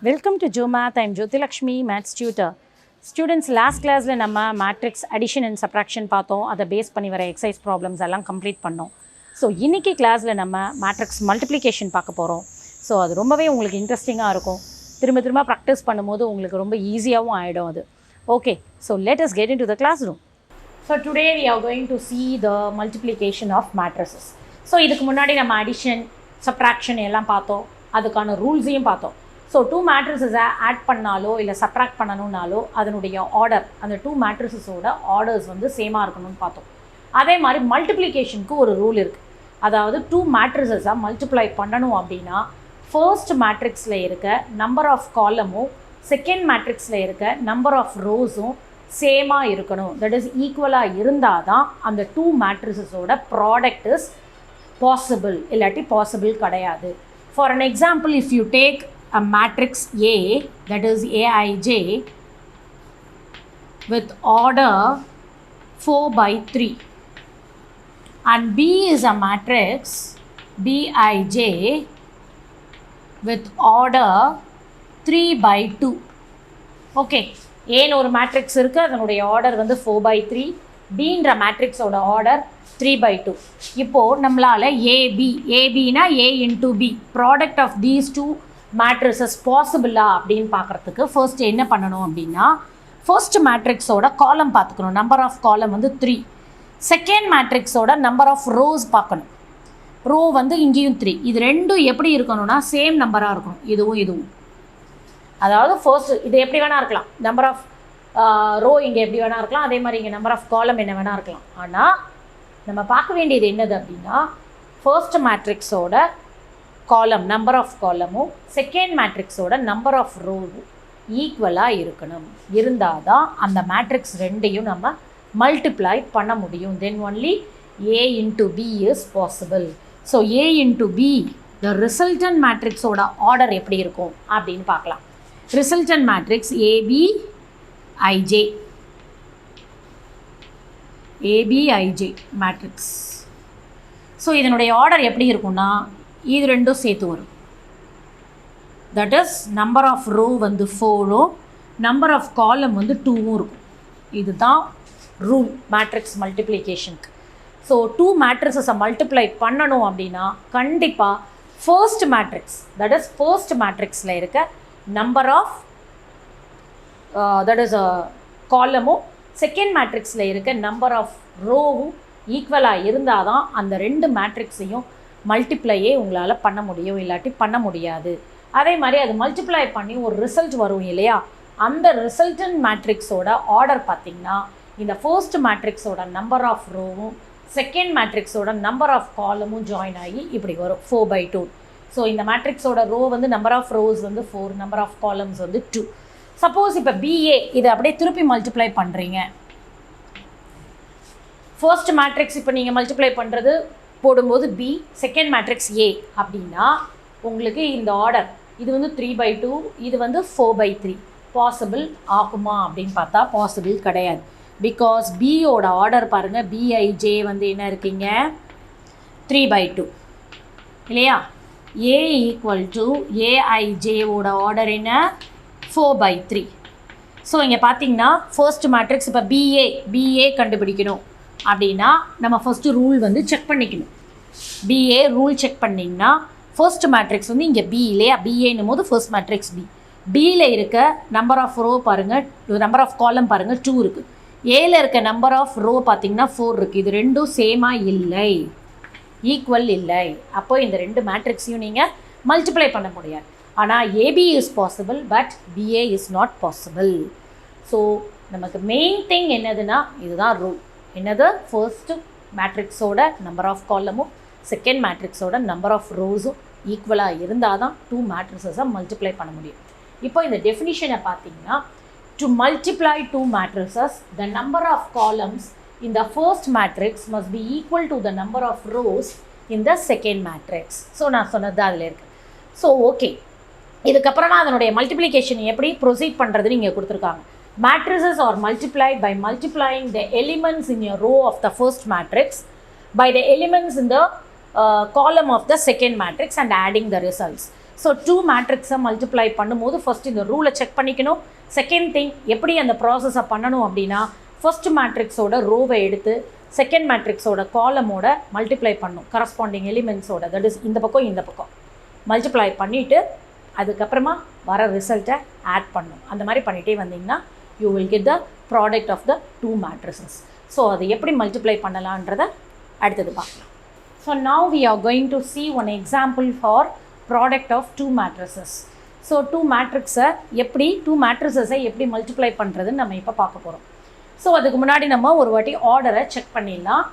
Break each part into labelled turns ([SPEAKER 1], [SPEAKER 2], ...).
[SPEAKER 1] Welcome to Joe Math. I'm Jyoti Lakshmi, Maths tutor. Students, last class நம்ம matrix addition and subtraction பார்த்தோம். அதை base பண்ணி வர exercise problems எல்லாம் complete பண்ணோம். ஸோ இன்றைக்கி கிளாஸில் நம்ம மேட்ரிக்ஸ் மல்டிப்ளிகேஷன் பார்க்க போகிறோம். ஸோ அது ரொம்பவே உங்களுக்கு இன்ட்ரெஸ்டிங்காக இருக்கும். திரும்ப ப்ராக்டிஸ் பண்ணும்போது உங்களுக்கு ரொம்ப ஈஸியாகவும் ஆகிடும் அது. Okay, so let us get into the classroom. So today we are going to see the multiplication of matrices. So இதுக்கு முன்னாடி நம்ம அடிஷன் சப்ட்ராக்ஷன் எல்லாம் பார்த்தோம். அதுக்கான ரூல்ஸையும் பார்த்தோம். ஸோ டூ மேட்ரிசஸை ஆட் பண்ணாலோ இல்லை சப்ட்ராக்ட் பண்ணணுன்னாலோ அதனுடைய ஆர்டர், அந்த டூ மேட்ரிசஸோட ஆர்டர்ஸ் வந்து சேமாக இருக்கணும்னு பார்த்தோம். அதே மாதிரி மல்டிப்ளிகேஷனுக்கு ஒரு ரூல் இருக்குது. அதாவது டூ மேட்ரிசஸை மல்டிப்ளை பண்ணணும் அப்படின்னா ஃபர்ஸ்ட் மேட்ரிக்ஸில் இருக்க நம்பர் ஆஃப் காலமும் செகண்ட் மேட்ரிக்ஸில் இருக்க நம்பர் ஆஃப் ரோஸும் சேமாக இருக்கணும். தட் இஸ் ஈக்குவலாக இருந்தால் தான் அந்த டூ மேட்ரிசஸோட ப்ராடக்ட் இஸ் பாசிபிள், இல்லாட்டி பாசிபிள் கிடையாது. For an example, if you take a matrix A, that is Aij, with order 4 by 3, and B is a matrix Bij with order 3 by 2. Okay, ஏன்னு ஒரு matrix இருக்குது, அதனுடைய order வந்து 4 by 3, Bன்ற மேட்ரிக்ஸோட order 3 by 2. இப்போது நம்மளால் ஏபினா A into B, product of these two matrices பாசிபிளா அப்படின்னு பார்க்குறதுக்கு ஃபர்ஸ்ட் என்ன பண்ணணும் அப்படின்னா, ஃபர்ஸ்ட் மேட்ரிக்ஸோட காலம் பார்த்துக்கணும். நம்பர் ஆஃப் காலம் வந்து 3. செகண்ட் மேட்ரிக்ஸோட நம்பர் ஆஃப் ரோஸ் பார்க்கணும். ரோ வந்து இங்கேயும் 3. இது ரெண்டும் எப்படி இருக்கணும்னா சேம் நம்பராக இருக்கணும், இதுவும். அதாவது ஃபர்ஸ்ட் இது எப்படி வேணால் இருக்கலாம், நம்பர் ஆஃப் ரோ இங்கே எப்படி வேணால் இருக்கலாம், அதே மாதிரி இங்கே நம்பர் ஆஃப் காலம் என்ன வேணால் இருக்கலாம். ஆனால் நம்ம பார்க்க வேண்டியது என்னது அப்படின்னா, ஃபர்ஸ்ட் மேட்ரிக்ஸோட காலம் நம்பர் ஆஃப் காலமும் செகண்ட் மேட்ரிக்ஸோட நம்பர் ஆஃப் ரோவும் ஈக்குவலாக இருக்கணும். இருந்தால் தான் அந்த மேட்ரிக்ஸ் ரெண்டையும் நம்ம மல்டிப்ளை பண்ண முடியும். Then only A into B is possible. So A into B, the resultant மேட்ரிக்ஸோட ஆர்டர் எப்படி இருக்கும் அப்படின்னு பார்க்கலாம். Resultant matrix ABIJ matrix. So இதனுடைய ஆர்டர் எப்படி இருக்கும்னா, இது ரெண்டும் சேர்த்து வரும். That is number of row வந்து 4ம் நம்பர் ஆஃப் காலம் வந்து 2வும் இருக்கும். இதுதான் ரூல் மேட்ரிக்ஸ் மல்டிப்ளிகேஷனுக்கு. ஸோ டூ மேட்ரிக்ஸை மல்டிப்ளை பண்ணணும் அப்படின்னா கண்டிப்பாக first matrix, that is first மேட்ரிக்ஸில் இருக்க நம்பர் ஆஃப் தட் இஸ் காலமும் செகண்ட் மேட்ரிக்ஸில் இருக்க நம்பர் ஆஃப் ரோவும் ஈக்குவலாக இருந்தால் தான் அந்த ரெண்டு மேட்ரிக்ஸையும் மல்டிப்ளையே உங்களால் பண்ண முடியும், இல்லாட்டி பண்ண முடியாது. அதே மாதிரி அது மல்டிப்ளை பண்ணி ஒரு ரிசல்ட் வரும் இல்லையா, அந்த ரிசல்டன்ட் மேட்ரிக்ஸோட ஆர்டர் பார்த்திங்கன்னா இந்த ஃபர்ஸ்ட் மேட்ரிக்ஸோட நம்பர் ஆஃப் ரோவும் செகண்ட் மேட்ரிக்ஸோட நம்பர் ஆஃப் காலமும் ஜாயின் ஆகி இப்படி வரும் 4 by 2. ஸோ இந்த மேட்ரிக்ஸோட ரோ வந்து நம்பர் ஆஃப் ரோஸ் வந்து 4, நம்பர் ஆஃப் காலம்ஸ் வந்து 2. சப்போஸ் இப்போ BA இதை அப்படியே திருப்பி மல்டிப்ளை பண்ணுறீங்க. ஃபர்ஸ்ட் மேட்ரிக்ஸ் இப்போ நீங்கள் மல்டிப்ளை பண்ணுறது போடும்போது B, செகண்ட் மேட்ரிக்ஸ் A அப்படின்னா உங்களுக்கு இந்த ஆர்டர் இது வந்து 3 by 2, இது வந்து 4 by 3 பாசிபிள் ஆகுமா அப்படின்னு பார்த்தா பாசிபிள் கிடையாது. பிகாஸ் பியோட ஆர்டர் பாருங்கள், BIJ வந்து என்ன இருக்கீங்க 3 by 2 இல்லையா. A ஈக்குவல் டு AIJவோட ஆர்டர் என்ன 4 by 3. ஸோ இங்கே பார்த்தீங்கன்னா ஃபர்ஸ்ட் மேட்ரிக்ஸ் இப்போ BA கண்டுபிடிக்கணும் அப்படின்னா நம்ம ஃபஸ்ட்டு ரூல் வந்து செக் பண்ணிக்கணும். BA ரூல் செக் பண்ணிங்கன்னா ஃபர்ஸ்ட் மேட்ரிக்ஸ் வந்து இங்கே B இல்லையா, BAன்னும் போது ஃபர்ஸ்ட் மேட்ரிக்ஸ் Bயில் இருக்க நம்பர் ஆஃப் ரோ பாருங்கள், நம்பர் ஆஃப் காலம் பாருங்கள் 2 இருக்குது. ஏல இருக்க நம்பர் ஆஃப் ரோ பார்த்திங்கன்னா 4 இருக்குது. இது ரெண்டும் சேமாக இல்லை, ஈக்குவல் இல்லை. அப்போ இந்த ரெண்டு மேட்ரிக்ஸையும் நீங்கள் மல்டிப்ளை பண்ண முடியாது. ஆனால் AB is possible, but BA is not possible. So நமக்கு மெயின் திங் என்னதுன்னா இதுதான் ரூல். என்னது, ஃபர்ஸ்ட் மேட்ரிக்ஸோட நம்பர் ஆஃப் காலமும் செகண்ட் மேட்ரிக்ஸோட நம்பர் ஆஃப் ரோஸும் ஈக்குவலாக இருந்தால் தான் டூ மேட்ரிக்ஸஸை மல்டிப்ளை பண்ண முடியும். இப்போ இந்த டெஃபினிஷனை பார்த்தீங்கன்னா, to multiply two matrices the number of columns in the first matrix must be equal to the number of rows in the second matrix. So நான் சொன்னது அதில் இருக்குது. ஸோ ஓகே, இதுக்கப்புறமா அதனுடைய மல்டிப்ளிகேஷன் எப்படி ப்ரொசீட் பண்ணுறதுன்னு இங்கே கொடுத்துருக்காங்க. Matrices are multiplied by multiplying the elements in a row of the first matrix by the elements in the column of the second matrix and adding the results. So 2 மேட்ரிக்ஸை multiply பண்ணும்போது first இந்த ரூலை check பண்ணிக்கணும். Second thing, எப்படி அந்த ப்ராசஸை பண்ணணும் அப்படின்னா, ஃபர்ஸ்ட் மேட்ரிக்ஸோட ரோவை எடுத்து செகண்ட் மேட்ரிக்ஸோட காலமோட மல்டிப்ளை பண்ணணும், கரஸ்பாண்டிங் எலிமெண்ட்ஸோட. தட் இஸ் இந்த பக்கம் இந்த பக்கம் மல்டிப்ளை பண்ணிவிட்டு அதுக்கப்புறமா வர ரிசல்ட்டை ஆட் பண்ணணும். அந்த மாதிரி பண்ணிகிட்டே வந்தீங்கன்னா you will get the product of the 2 matrices. So அதை எப்படி மல்டிப்ளை பண்ணலான்றதை அடுத்தது பார்க்கலாம். So now we are going to see one example for product of 2 matrices. So 2 மேட்ரிக்ஸை எப்படி 2 மேட்ரிசஸை எப்படி மல்டிப்ளை பண்ணுறதுன்னு நம்ம இப்போ பார்க்க போகிறோம். ஸோ அதுக்கு முன்னாடி நம்ம ஒரு வாட்டி ஆர்டரை செக் பண்ணிடலாம்.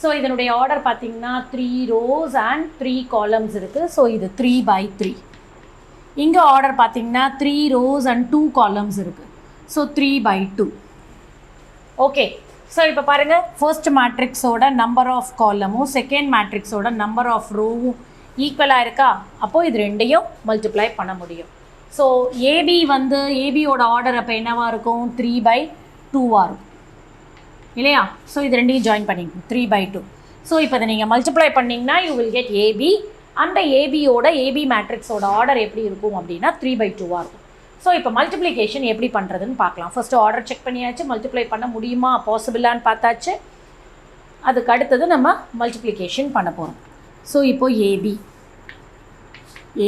[SPEAKER 1] ஸோ இதனுடைய ஆர்டர் பார்த்திங்கன்னா 3 rows and 3 columns இருக்குது. ஸோ இது 3/3. இங்கே ஆர்டர் பார்த்திங்கன்னா 3 rows and 2 columns இருக்குது. ஸோ 3/2. ஓகே, ஸோ இப்போ பாருங்கள், ஃபர்ஸ்ட் மேட்ரிக்ஸோட நம்பர் ஆஃப் காலமும் செகண்ட் மேட்ரிக்ஸோட நம்பர் ஆஃப் ரோவும் ஈக்குவலாக இருக்கா? அப்போது இது ரெண்டையும் மல்டிப்ளை பண்ண முடியும். ஸோ ஏபி வந்து ஏபியோட ஆர்டர் அப்போ என்னவாக இருக்கும்? 3/2 இருக்கும் இல்லையா? ஸோ இது ரெண்டையும் ஜாயின் பண்ணிக்கணும், 3/2. ஸோ இப்போ இதை நீங்கள் மல்டிப்ளை பண்ணிங்கன்னா யூ வில் கெட் ஏபி. அந்த ஏபியோட ஏபி மேட்ரிக்ஸோட ஆர்டர் எப்படி இருக்கும் அப்படின்னா 3/2 இருக்கும். ஸோ இப்போ மல்டிப்ளிகேஷன் எப்படி பண்ணுறதுன்னு பார்க்கலாம். ஃபஸ்ட்டு ஆர்டர் செக் பண்ணியாச்சு, மல்டிப்ளை பண்ண முடியுமா பாசிபிளான்னு பார்த்தாச்சு. அதுக்கு அடுத்தது நம்ம மல்டிப்ளிகேஷன் பண்ண போகிறோம். ஸோ இப்போது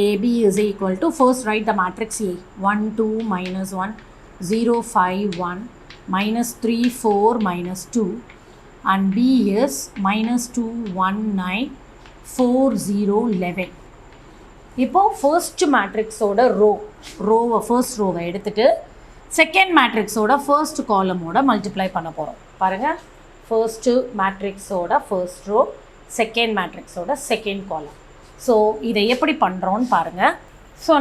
[SPEAKER 1] AB is equal to, first write the matrix A, 1 2 -1 0 5 1 -3 4 -2 and B is -2 1 9 4 0 11. இப்போது ஃபர்ஸ்ட் மேட்ரிக்ஸோட ஃபர்ஸ்ட் ரோவை எடுத்துகிட்டு செகண்ட் மேட்ரிக்ஸோட ஃபர்ஸ்ட் காலமோட மல்டிப்ளை பண்ண போகிறோம். பாருங்கள், ஃபர்ஸ்ட்டு மேட்ரிக்ஸோட ஃபர்ஸ்ட் ரோ, செகண்ட் மேட்ரிக்ஸோட செகண்ட் காலம். ஸோ இதை எப்படி பண்ணுறோன்னு பாருங்கள். ஸோ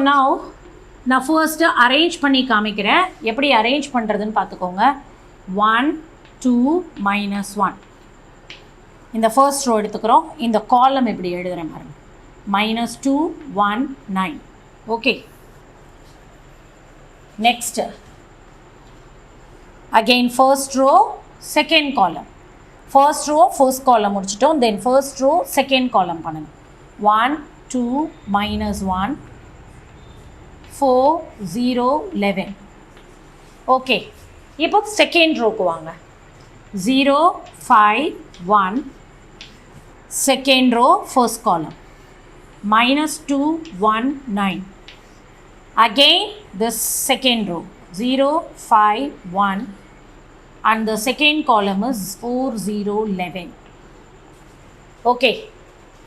[SPEAKER 1] நான் ஃபர்ஸ்ட்டு அரேஞ்ச் பண்ணி காமிக்கிறேன். எப்படி அரேஞ்ச் பண்ணுறதுன்னு பார்த்துக்கோங்க. 1 2 -1 இந்த ஃபர்ஸ்ட் ரோ எடுத்துக்கிறோம். இந்த காலம் எப்படி எழுதுகிறேன் பாருங்கள், -2 1 9. Okay, next again first row second column. First row first column முடிச்சிட்டோம். தென் ஃபர்ஸ்ட் ரோ செகண்ட் காலம் பண்ணணும். 1 2 -1 4 0 11. ஓகே, இப்போ செகண்ட் ரோக்கு வாங்க. 0 5 1 செகண்ட் ரோ ஃபர்ஸ்ட் காலம், -2 1 9. Again this second row, 0 5 1 and the second column is 4 0 11. Okay,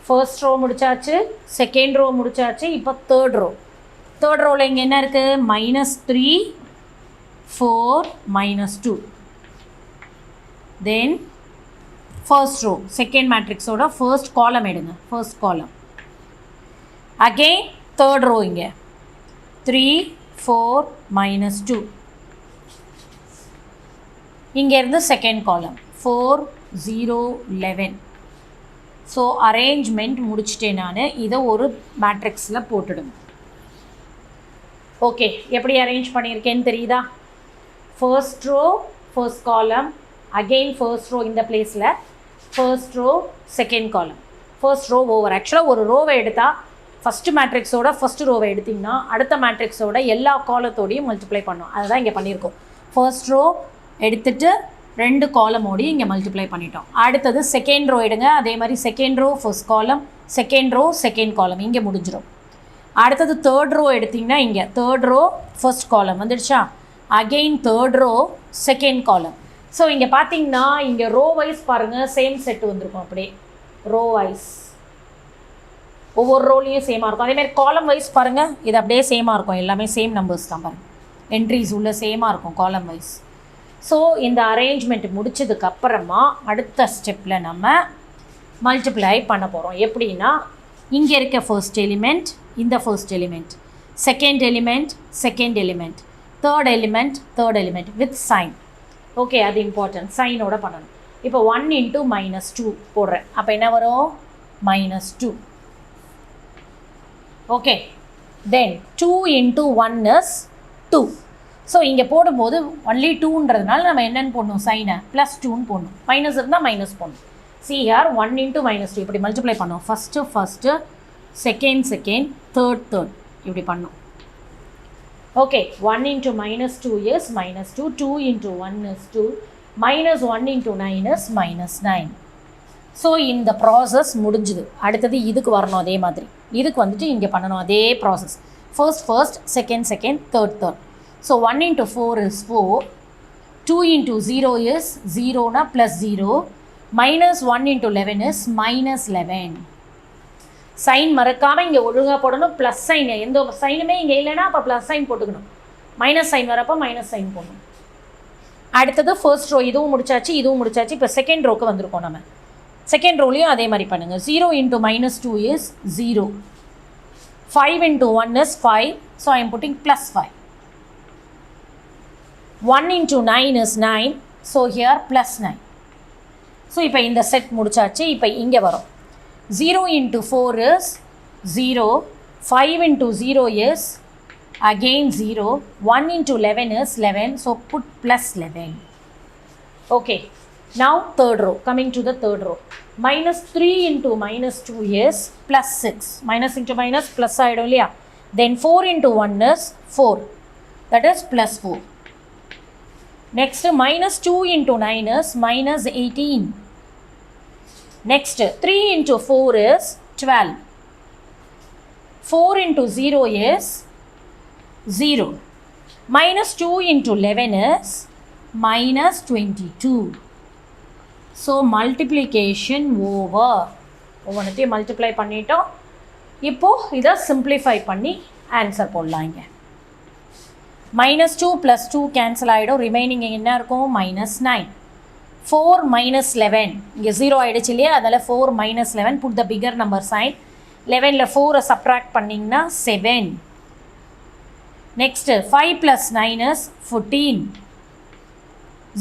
[SPEAKER 1] first row முடிச்சாச்சு, second row முடிச்சாச்சு. இப்போ third ரோவில் இங்கே என்ன இருக்குது? -3 4 -2. தென் ஃபர்ஸ்ட் ரோ செகண்ட் மேட்ரிக்ஸோட ஃபர்ஸ்ட் காலம் எடுங்க, first column. Again third row இங்கே 3 4 -2. இங்கேருந்து செகண்ட் காலம் 4 0 11. ஸோ அரேஞ்ச்மெண்ட் முடிச்சிட்டேன் நான். இதை ஒரு மேட்ரிக்ஸில் போட்டுடுங்க. ஓகே, எப்படி அரேஞ்ச் பண்ணியிருக்கேன்னு தெரியுதா? First row first column, again first row இந்த பிளேஸில், first row second column, first row over. ஆக்சுவலாக ஒரு ரோவை எடுத்தால் ஃபஸ்ட்டு மேட்ரிக்ஸோட ஃபஸ்ட்டு ரோவை எடுத்திங்கன்னா அடுத்த மேட்ரிக்ஸோட எல்லா காலத்தோடையும் மல்டிப்ளை பண்ணோம். அதுதான் இங்கே பண்ணியிருக்கோம். ஃபர்ஸ்ட் ரோ எடுத்துகிட்டு 2 காலமோடையும் இங்கே மல்டிப்ளை பண்ணிட்டோம். அடுத்தது செகண்ட் ரோ எடுங்க. அதே மாதிரி second row first column, second row second column, இங்கே முடிஞ்சிடும். அடுத்தது தேர்ட் ரோ எடுத்திங்கன்னா இங்கே தேர்ட் ரோ ஃபர்ஸ்ட் காலம் வந்துடுச்சா? Again third row second column. So இங்கே பார்த்தீங்கன்னா இங்கே ரோ வைஸ் பாருங்கள், சேம் செட்டு வந்திருக்கும். அப்படியே ரோ வைஸ் ஒவ்வொரு ரோலையும் சேமாக இருக்கும். அதேமாதிரி காலம் வைஸ் பாருங்கள், இது அப்படியே சேமாக இருக்கும். எல்லாமே சேம் நம்பர்ஸ் தான் பாருங்கள், என்ட்ரிஸ் உள்ள சேமாக இருக்கும் காலம் வைஸ். ஸோ இந்த அரேஞ்ச்மெண்ட் முடிச்சதுக்கப்புறமா அடுத்த ஸ்டெப்பில் நம்ம மல்டிப்ளை பண்ண போகிறோம். எப்படின்னா, இங்கே இருக்க ஃபர்ஸ்ட் எலிமெண்ட், இந்த first element, second element, second element, third element with sign. Okay, அது இம்பார்ட்டன்ட், சைனோட பண்ணணும். இப்போ 1 × -2 போடுறேன். அப்போ என்ன வரும்? -2. Okay, then 2 × 1 is 2. ஸோ இங்கே போடும்போது ஒன்லி 2ன்றதுனால நம்ம என்னென்னு போடணும்? சைனை +2ன்னு போடணும். மைனஸ் இருந்தால் மைனஸ் போடணும். See here 1 × -2 இப்படி மல்டிப்ளை பண்ணோம். First second third. இப்படி பண்ணும். Okay, 1 into -2 is -2, 2 into 1 is 2, -1 into 9 is -9. So இந்த ப்ராசஸ் முடிஞ்சுது. அடுத்தது இதுக்கு வரணும் அதே மாதிரி. இதுக்கு வந்துட்டு இங்கே பண்ணணும் அதே process. First, second, third. So 1 into 4 is 4, 2 into 0 is 0னா +0, -1 into 11 is -11. சைன் மறக்காமல் இங்கே ஒழுங்காக போடணும். ப்ளஸ் சைன், எந்த சைனுமே இங்கே இல்லைன்னா அப்போ ப்ளஸ் சைன் போட்டுக்கணும். மைனஸ் சைன் வரப்போ மைனஸ் சைன் போடணும். அடுத்தது ஃபர்ஸ்ட் ரோ இதுவும் முடிச்சாச்சு. இப்போ செகண்ட் ரோக்கு வந்திருக்கோம். நம்ம செகண்ட் ரோலையும் அதே மாதிரி பண்ணுங்கள். 0 into -2 is 0, 5 into 1 is 5, so I am putting +5. 1 into 9 is 9, so here +9. So இப்போ இந்த செட் முடிச்சாச்சு. இப்போ இங்கே வரும். 0 into 4 is 0, 5 into 0 is again 0, 1 into 11 is 11, so put +11. Okay, now third row, coming to the third row. -3 into -2 is +6, minus into minus plus ஆயிடும் இல்லையா. Then 4 into 1 is 4, that is +4. Next, -2 into 9 is -18. Next, 3 into 4 is 12. 4 into 0 is 0. -2 into 11 is -22. So, multiplication over. ஒவ்வொன்றையும் multiply பண்ணிட்டோம். இப்போது இதை simplify பண்ணி answer போடலாம். இங்கே -2 + 2 cancel ஆகிடும். ரிமைனிங் என்ன இருக்கும்? -9. 4 - 11, இங்கே 0 ஆகிடுச்சு இல்லையா, அதில் 4 - 11, put the bigger number sign. 11ல் 4 சப்ராக்ட் பண்ணிங்கன்னா 7. Next 5 + 9 is 14.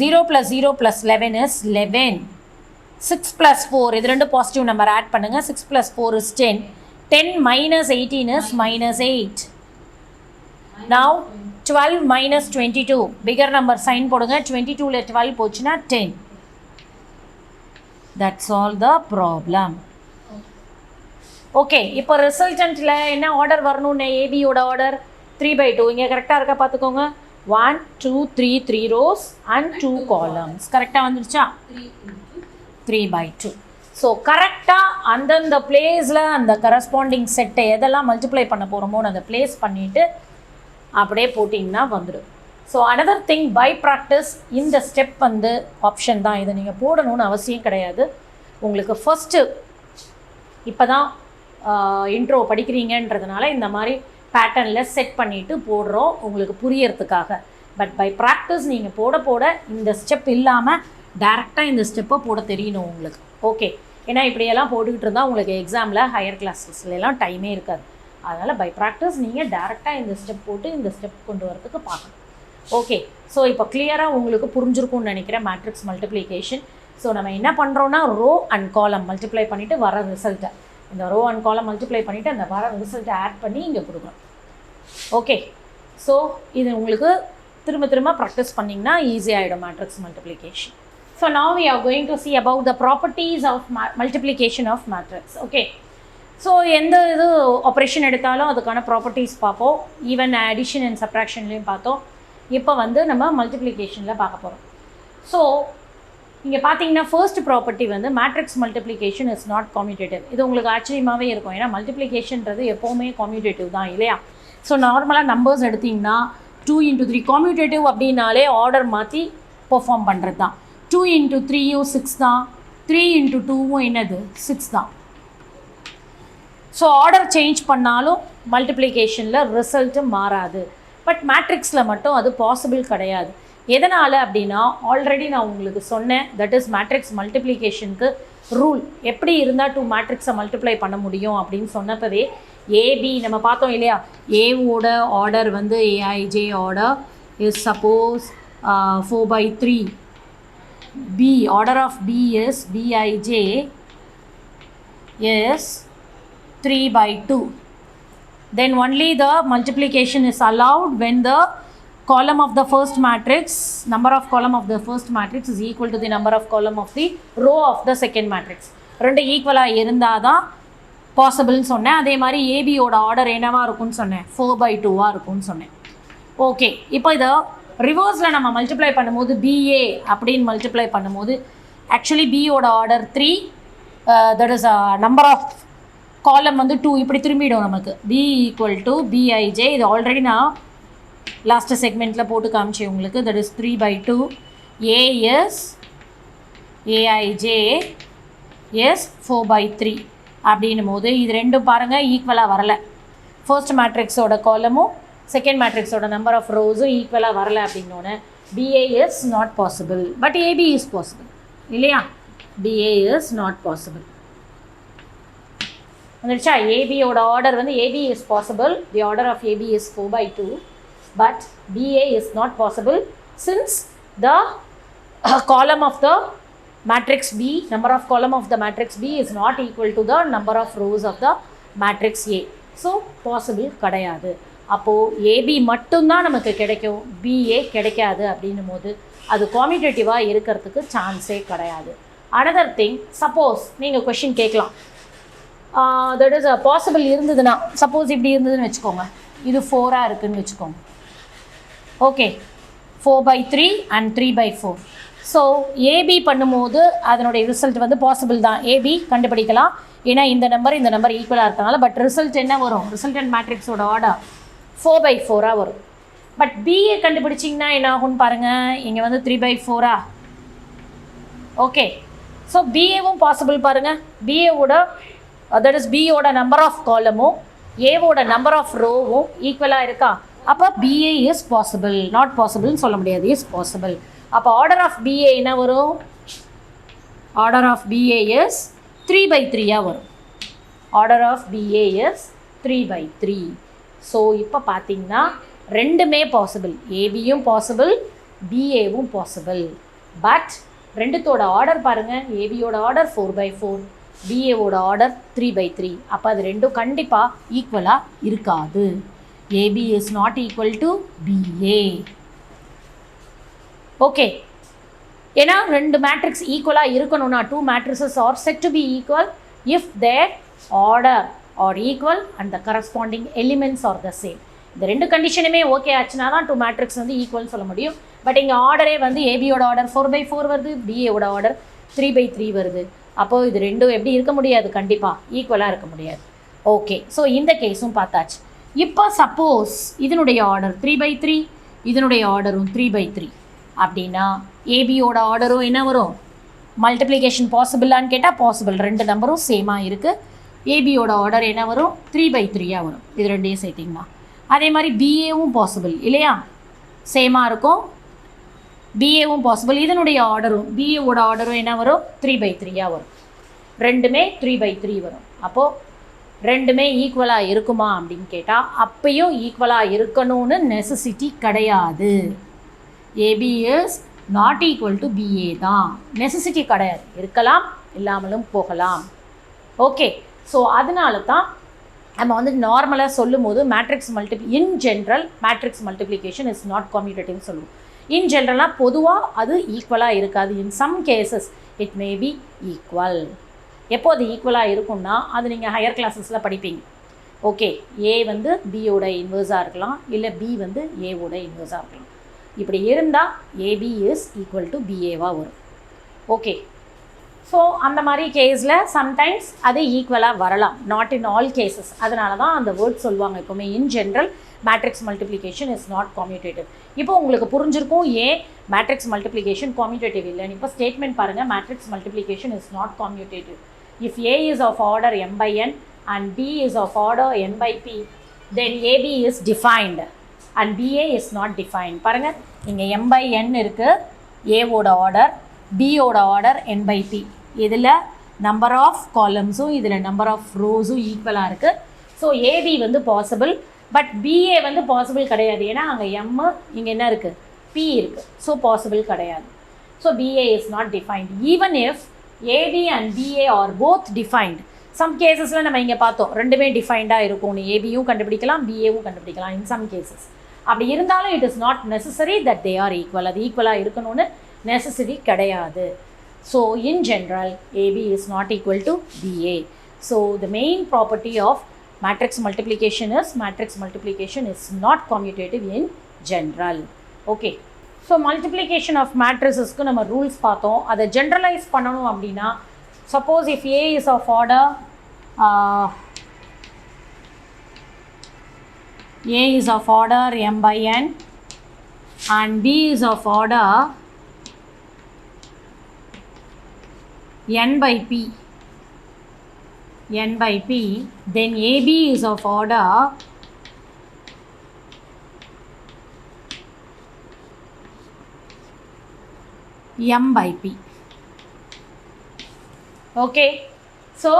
[SPEAKER 1] 0 + 0 + 11 is 11. 6 + 4, இது ரெண்டு பாசிட்டிவ் நம்பர் ஆட் பண்ணுங்கள். 6 + 4 is 10. 10 - 18 is -8. Now 12 - 22, figure number sign போடுங்க. 22ல் 12 போச்சுன்னா 10. That's all the problem. Okay, இப்போ ரிசல்டன்ட்டில் என்ன ஆர்டர் வரணும்னு ஏபியோட ஆர்டர் 3/2. இங்கே கரெக்டாக இருக்கா பார்த்துக்கோங்க. 1 2 3 3 rows and 2 columns. கரெக்டாக வந்துடுச்சா? 3/2. ஸோ கரெக்டாக அந்தந்த பிளேஸில் அந்த கரஸ்பாண்டிங் செட்டை எதெல்லாம் மல்டிப்ளை பண்ண போகிறோமோ அதை பிளேஸ் பண்ணிவிட்டு அப்படியே போட்டிங்கன்னா வந்துடும். So another thing, by practice இந்த ஸ்டெப் வந்து ஆப்ஷன் தான். இதை நீங்கள் போடணும்னு அவசியம் கிடையாது. உங்களுக்கு ஃபஸ்ட்டு இப்போ தான் இன்ட்ரோ படிக்கிறீங்கன்றதுனால இந்த மாதிரி பேட்டர்னில் செட் பண்ணிவிட்டு போடுறோம் உங்களுக்கு புரியறதுக்காக. பட் பை ப்ராக்டிஸ் நீங்கள் போட இந்த ஸ்டெப் இல்லாமல் டேரெக்டாக இந்த ஸ்டெப்பை போட தெரியணும் உங்களுக்கு. ஓகே, ஏன்னா இப்படியெல்லாம் போட்டுக்கிட்டு இருந்தால் உங்களுக்கு எக்ஸாமில் ஹையர் கிளாஸஸ்லாம் டைமே இருக்காது. அதனால் பை ப்ராக்டிஸ் நீங்கள் டேரெக்டாக இந்த ஸ்டெப் போட்டு இந்த ஸ்டெப் கொண்டு வரதுக்கு பார்க்கணும். ஓகே, ஸோ இப்போ கிளியராக உங்களுக்கு புரிஞ்சிருக்கும்னு நினைக்கிறேன் மேட்ரிக்ஸ் மல்டிப்ளிகேஷன். ஸோ நம்ம என்ன பண்ணுறோன்னா ரோ அண்ட் காலம் மல்டிப்ளை பண்ணிவிட்டு வர ரிசல்ட்டை, இந்த ரோ அண்ட் காலம் மல்டிப்ளை பண்ணிவிட்டு அந்த வர ரிசல்ட்டை ஆட் பண்ணி இங்கே கொடுக்குறோம். ஓகே, ஸோ இது உங்களுக்கு திரும்ப ப்ராக்டிஸ் பண்ணிங்கன்னா ஈஸியாகிடும் matrix multiplication. So now we are going to see about the properties of multiplication of matrix. Okay, so எந்த இது ஆப்ரேஷன் எடுத்தாலும் அதுக்கான ப்ராப்பர்ட்டிஸ் பார்ப்போம். ஈவன் அடிஷன் அண்ட் சப்ராக்ஷன்லேயும் பார்த்தோம். இப்போ வந்து நம்ம மல்டிப்ளிகேஷனில் பார்க்க போகிறோம். ஸோ இங்கே பார்த்தீங்கன்னா ஃபர்ஸ்ட் ப்ராப்பர்ட்டி வந்து மேட்ரிக்ஸ் மல்டிப்ளிகேஷன் இஸ் நாட் காம்யூட்டேட்டிவ். இது உங்களுக்கு ஆச்சரியமாகவே இருக்கும், ஏன்னா மல்டிப்ளிகேஷன்றது எப்போவுமே காம்யூட்டேட்டிவ் தான் இல்லையா. ஸோ நார்மலாக நம்பர்ஸ் எடுத்திங்கன்னா 2 into 3 காம்யூட்டேட்டிவ் அப்படின்னாலே ஆர்டர் மாற்றி பெர்ஃபார்ம் பண்ணுறது தான். 2 into 3யும் 6 தான், 3 into 2வும் என்னது 6 தான். ஸோ ஆர்டர் சேஞ்ச் பண்ணாலும் மல்டிப்ளிகேஷனில் ரிசல்ட்டு மாறாது. பட் மேட்ரிக்ஸில் மட்டும் அது பாசிபிள் கிடையாது. எதனால் அப்படின்னா ஆல்ரெடி நான் உங்களுக்கு சொன்னேன், தட் இஸ் மேட்ரிக்ஸ் மல்டிப்ளிகேஷனுக்கு ரூல். எப்படி இருந்தால் 2 மேட்ரிக்ஸை மல்டிப்ளை பண்ண முடியும் அப்படின்னு சொன்னப்பவே ஏபி நம்ம பார்த்தோம் இல்லையா. ஏவோட ஆர்டர் வந்து ஏஐஜே order is suppose 4/3. B order of B is பிஐஜே is 3/2. Then only the multiplication is allowed when the column of the first matrix, number of column of the first matrix is equal to the number of column of the row of the second matrix. ரெண்டு ஈக்குவலாக இருந்தால் தான் பாசிபிள்னு சொன்னேன். அதே மாதிரி ஏபியோட order என்னவாக இருக்கும்னு சொன்னேன், 4/2 இருக்கும்னு சொன்னேன். ஓகே, இப்போ இதை ரிவர்ஸில் நம்ம மல்டிப்ளை பண்ணும்போது பிஏ அப்படின்னு மல்டிப்ளை பண்ணும்போது ஆக்சுவலி பியோட order 3, that is number of column வந்து 2 இப்படி திரும்பிடும் நமக்கு. பி ஈக்குவல் டு பிஐஜே, இது ஆல்ரெடி நான் லாஸ்ட்டு செக்மெண்ட்டில் போட்டு காமிச்சேன் உங்களுக்கு. That is 3/2. A is AIJ is 4/3 அப்படின்னும் போது இது ரெண்டும் பாருங்கள் ஈக்குவலாக வரலை. ஃபர்ஸ்ட் மேட்ரிக்ஸோட காலமும் செகண்ட் மேட்ரிக்ஸோட நம்பர் ஆஃப் ரோஸும் ஈக்குவலாக வரலை அப்படின்னோடனே BA is not possible, but AB is possible இல்லையா? பிஏ இஸ் நாட் பாசிபிள் வந்துடுச்சா? ஏபியோட ஆர்டர் வந்து AB is possible, the order of AB is 4/2, but BA is not possible since the column of the matrix B, number of column of the matrix B is not equal to the number of rows of the matrix A. So possible கிடையாது. அப்போது AB மட்டும்தான் நமக்கு கிடைக்கும், BA கிடைக்காது அப்படின்னும் போது அது காமிடேட்டிவாக இருக்கிறதுக்கு சான்ஸே கிடையாது. அனதர் திங், சப்போஸ் நீங்கள் கொஷின் கேட்கலாம், தட் இஸ் பாசிபிள் இருந்ததுன்னா, சப்போஸ் இப்படி இருந்ததுன்னு வச்சுக்கோங்க, இது 4 இருக்குதுன்னு வச்சுக்கோங்க. Okay, 4/3 and 3/4. ஸோ ஏபி பண்ணும்போது அதனுடைய ரிசல்ட் வந்து பாசிபிள் தான், ஏபி கண்டுபிடிக்கலாம். ஏன்னா இந்த நம்பர் ஈக்குவலாக இருக்கனால. பட் ரிசல்ட் என்ன வரும், ரிசல்டன்ட் மேட்ரிக்ஸோட ஆர்டர் 4/4 வரும். பட் பிஏ கண்டுபிடிச்சிங்கன்னா என்ன ஆகும்னு பாருங்கள், இங்கே வந்து 3/4. ஓகே, ஸோ பிஏவும் பாசிபிள் பாருங்கள். பிஏவோட தட் இஸ் பியோட நம்பர் ஆஃப் காலமும் ஏவோட நம்பர் ஆஃப் ரோவும் ஈக்குவலாக இருக்கா? அப்போ பிஏ இஸ் பாசிபிள், நாட் பாசிபிள்னு சொல்ல முடியாது, இஸ் பாசிபிள். அப்போ ஆர்டர் ஆஃப் பிஏ என்ன வரும், ஆர்டர் ஆஃப் பிஏ இஸ் 3/3 வரும். Order of BA is 3/3. So இப்போ பார்த்தீங்கன்னா ரெண்டுமே பாசிபிள், ஏபியும் பாசிபிள், பிஏவும் பாசிபிள். பட் ரெண்டுத்தோட ஆர்டர் பாருங்கள், ஏபியோட ஆர்டர் 4/4, பிஏவோட ஆர்டர் 3/3. அப்போ அது ரெண்டும் கண்டிப்பாக ஈக்குவலாக இருக்காது. AB is not equal to BA. Okay, ஏன்னா ரெண்டு மேட்ரிக்ஸ் ஈக்குவலாக இருக்கணும்னா 2 matrices are said to be equal if their order are equal and the corresponding elements are the same. இந்த ரெண்டு கண்டிஷனுமே ஓகே ஆச்சுன்னா தான் 2 matrix வந்து ஈக்குவல்னு சொல்ல முடியும். பட் இங்கே ஆர்டரே வந்து ஏபியோட ஆர்டர் 4/4 வருது, பிஏவோட ஆர்டர் 3/3 வருது. அப்போது இது ரெண்டும் எப்படி இருக்க முடியாது, கண்டிப்பாக ஈக்குவலாக இருக்க முடியாது. ஓகே, ஸோ இந்த கேஸும் பார்த்தாச்சு. இப்போ சப்போஸ் இதனுடைய ஆர்டர் 3/3, இதனுடைய ஆர்டரும் 3/3 அப்படின்னா ஏபியோட ஆர்டரும் என்ன வரும், மல்டிப்ளிகேஷன் பாசிபிளான்னு கேட்டால் பாசிபிள், ரெண்டு நம்பரும் சேமாக இருக்குது. ஏபியோட ஆர்டர் என்ன வரும், 3/3 வரும். இது ரெண்டையும் சேர்த்திங்கன்னா அதே மாதிரி பிஏவும் பாசிபிள் இல்லையா, சேமாக இருக்கும். பிஏவும் பாசிபிள், இதனுடைய ஆர்டரும் பிஏவோட ஆர்டரும் என்ன வரும், 3/3 வரும். ரெண்டுமே 3/3 வரும். அப்போது ரெண்டுமே ஈக்குவலாக இருக்குமா அப்படின்னு கேட்டால் அப்பையும் ஈக்குவலாக இருக்கணும்னு நெசசிட்டி கிடையாது. AB is not equal to BA தான், நெசசிட்டி கிடையாது, இருக்கலாம் இல்லாமலும் போகலாம். ஓகே, ஸோ அதனால தான் நம்ம வந்து நார்மலாக சொல்லும் போது matrix in general matrix multiplication is not காம்யூட்டேட்டிவ்னு சொல்லுவோம். இன் ஜென்ரலாக பொதுவாக அது ஈக்குவலாக இருக்காது. In some cases it may be equal. எப்போ அது ஈக்குவலாக இருக்கும்னா அது நீங்கள் ஹையர் கிளாஸஸில் படிப்பீங்க. ஓகே, ஏ வந்து பியோட இன்வர்ஸாக இருக்கலாம், இல்லை பி வந்து ஏவோட இன்வர்ஸாக இருக்கலாம். இப்படி இருந்தால் ஏபி இஸ் ஈக்குவல் டு பிஏவாக வரும். ஓகே, ஸோ அந்த மாதிரி கேஸில் சம்டைம்ஸ் அது ஈக்குவலாக வரலாம், நாட் இன் ஆல் கேசஸ். அதனால தான் அந்த வேர்ட் சொல்லுவாங்க எப்போவுமே, in general matrix multiplication is not commutative. இப்போ உங்களுக்கு புரிஞ்சிருக்கும் ஏன் மேட்ரிக்ஸ் மல்டிப்ளிகேஷன் காம்யூட்டேட்டிவ் இல்லைன்னு. இப்போ ஸ்டேட்மெண்ட் பாருங்கள், matrix multiplication is not commutative. If A is of order m by n and B is of order n by p, then AB is defined and BA is not defined. பாருங்க, இங்கே m by n இருக்குது, A ஓட order, B ஓட order n by p. இதில் number of காலம்ஸும் இதில் number of ரோஸும் ஈக்குவலாக இருக்குது. ஸோ AB வந்து பாசிபிள், பட் BA வந்து பாசிபிள் கிடையாது. ஏன்னா அங்கே m இங்கே என்ன இருக்குது, p இருக்குது. ஸோ பாசிபிள் கிடையாது. So BA is not defined. Even if AB and BA are both defined. Some கேசஸில் நம்ம இங்கே பார்த்தோம் ரெண்டுமே டிஃபைண்டாக இருக்கும்னு, ஏபியும் கண்டுபிடிக்கலாம் பிஏவும் கண்டுபிடிக்கலாம் இன் சம் கேசஸ். அப்படி இருந்தாலும் it is not necessary that they are equal, அது ஈக்குவலாக இருக்கணும்னு நெசசரி கிடையாது. So in general A B is not equal to B A. So the main property of matrix multiplication is not commutative in general. Okay. So multiplication of matrices க்கு நம்ம rules பார்த்தோம். அதை generalize பண்ணணும் அப்படின்னா suppose if A is of order A is of order m by n and B is of order n by p, then AB is of order m by p. Okay, so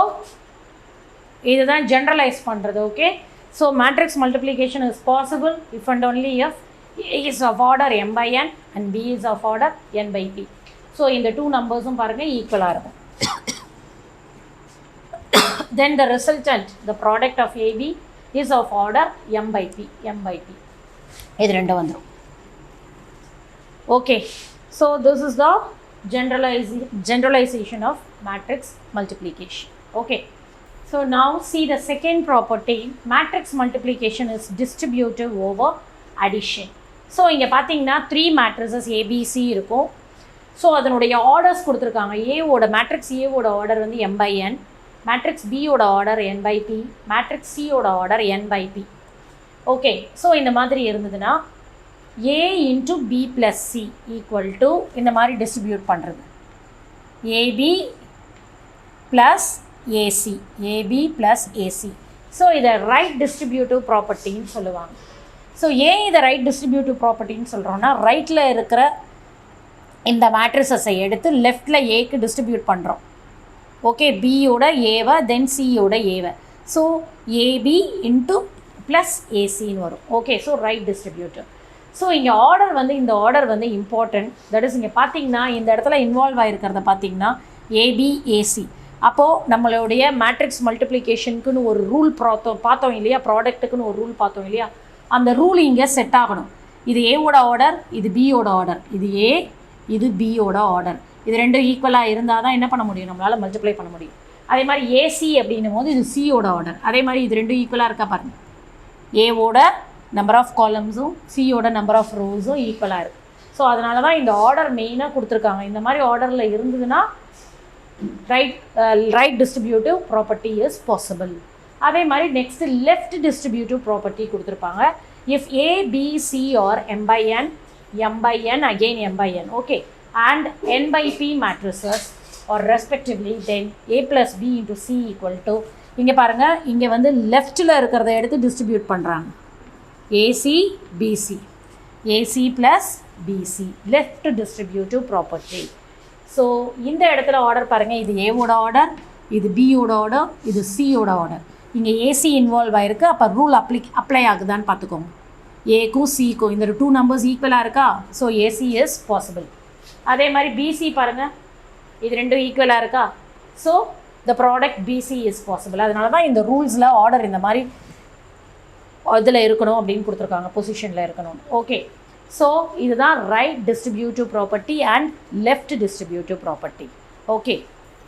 [SPEAKER 1] இதுதான் generalize பண்ணுறது. Okay, so matrix multiplication is possible if and only if A is of order m by n and B is of order n by p. So இந்த two numbers-உம் பாருங்க ஈக்குவலாக இருக்கும். Then the resultant, the product of AB is of order m by p. இது ரெண்டும் வந்துடும். Okay, so this is the generalization of matrix multiplication. Okay, so now see the second property. Matrix multiplication is distributive over addition. So இங்கே பார்த்தீங்கன்னா 3 matrices ABC இருக்கும். ஸோ அதனுடைய orders கொடுத்துருக்காங்க. ஏவோட மேட்ரிக்ஸ் ஏவோட ஆர்டர் வந்து m by n, மேட்ரிக்ஸ் பியோட order n by p, matrix சியோட order n by p. Okay, so இந்த மாதிரி இருந்ததுன்னா a into b plus C equal to இந்த மாதிரி டிஸ்ட்ரிபியூட் பண்ணுறது ஏபி ப்ளஸ் ஏசி ஸோ இதை ரைட் டிஸ்ட்ரிபியூட்டிவ் ப்ராப்பர்ட்டின்னு சொல்லுவாங்க. ஸோ ஏன் இதை ரைட் டிஸ்ட்ரிபியூட்டிவ் ப்ராப்பர்ட்டின்னு சொல்கிறோன்னா ரைட்டில் இருக்கிற இந்த மேட்ரிசஸை எடுத்து லெஃப்டில் ஏக்கு டிஸ்ட்ரிபியூட் பண்ணுறோம். ஓகே, பியோட ஏவை தென் சியோட ஏவை. ஸோ ஏபி இன்ட்டு ப்ளஸ் ஏசின்னு வரும். Okay, so right distributive. So இங்கே இந்த ஆர்டர் வந்து இம்பார்ட்டன்ட். தட் இஸ் இங்கே பார்த்தீங்கன்னா இந்த இடத்துல இன்வால்வ் ஆகிருக்கிறத பார்த்தீங்கன்னா ஏபிஏசி. அப்போது நம்மளுடைய மேட்ரிக்ஸ் மல்டிப்ளிகேஷனுக்குன்னு ஒரு ரூல் பார்த்தோம் இல்லையா, ப்ராடக்ட்டுக்குன்னு ஒரு ரூல் பார்த்தோம் இல்லையா, அந்த ரூல் இங்கே செட் ஆகணும். இது ஏவோட ஆர்டர், இது பியோட ஆர்டர், இது ஏ, இது பியோட ஆர்டர். இது ரெண்டும் ஈக்குவலாக இருந்தால் தான் என்ன பண்ண முடியும், நம்மளால் மல்டிப்ளை பண்ண முடியும். அதே மாதிரி ஏசி அப்படின்னும் போது இது சியோட ஆர்டர். அதே மாதிரி இது ரெண்டும் ஈக்குவலாக இருக்கா பாருங்கள். ஏவோட நம்பர் ஆஃப் காலம்ஸும் சியோட நம்பர் ஆஃப் ரோஸும் ஈக்குவலாக இருக்குது. ஸோ அதனால தான் இந்த ஆர்டர் மெயினாக கொடுத்துருக்காங்க. இந்த மாதிரி ஆர்டரில் இருந்ததுன்னா right distributive property is possible. அதே மாதிரி நெக்ஸ்ட்டு லெஃப்ட் டிஸ்ட்ரிபியூட்டிவ் ப்ராப்பர்ட்டி கொடுத்துருப்பாங்க. If A B C are m by n again m by n, okay, and n by p matrices or respectively, then a plus b into c equal to, இங்கே பாருங்கள், இங்கே வந்து லெஃப்ட்டில் இருக்கிறத எடுத்து distribute பண்ணுறாங்க. AC BC, AC plus BC, left distributive property. So இந்த இடத்துல ஆர்டர் பாருங்கள், இது ஏவோட ஆர்டர், இது பியோட ஆர்டர், இது சியோட ஆர்டர். இங்கே ஏசி இன்வால்வ் ஆகிருக்கு. அப்போ ரூல் அப்ளை ஆகுதான்னு பார்த்துக்கோங்க. ஏக்கும் சிக்கும் இந்த 2 நம்பர்ஸ் ஈக்குவலாக இருக்கா, ஸோ ஏசி இஸ் பாசிபிள். அதே மாதிரி பிசி பாருங்கள், இது ரெண்டும் ஈக்குவலாக இருக்கா, so the product BC is possible. அதனால தான் இந்த ரூல்ஸில் ஆர்டர் இந்த மாதிரி இதில் இருக்கணும் அப்படின்னு கொடுத்துருக்காங்க, பொசிஷனில் இருக்கணும். ஓகே, ஸோ இதுதான் right distributive property and left distributive property. Okay,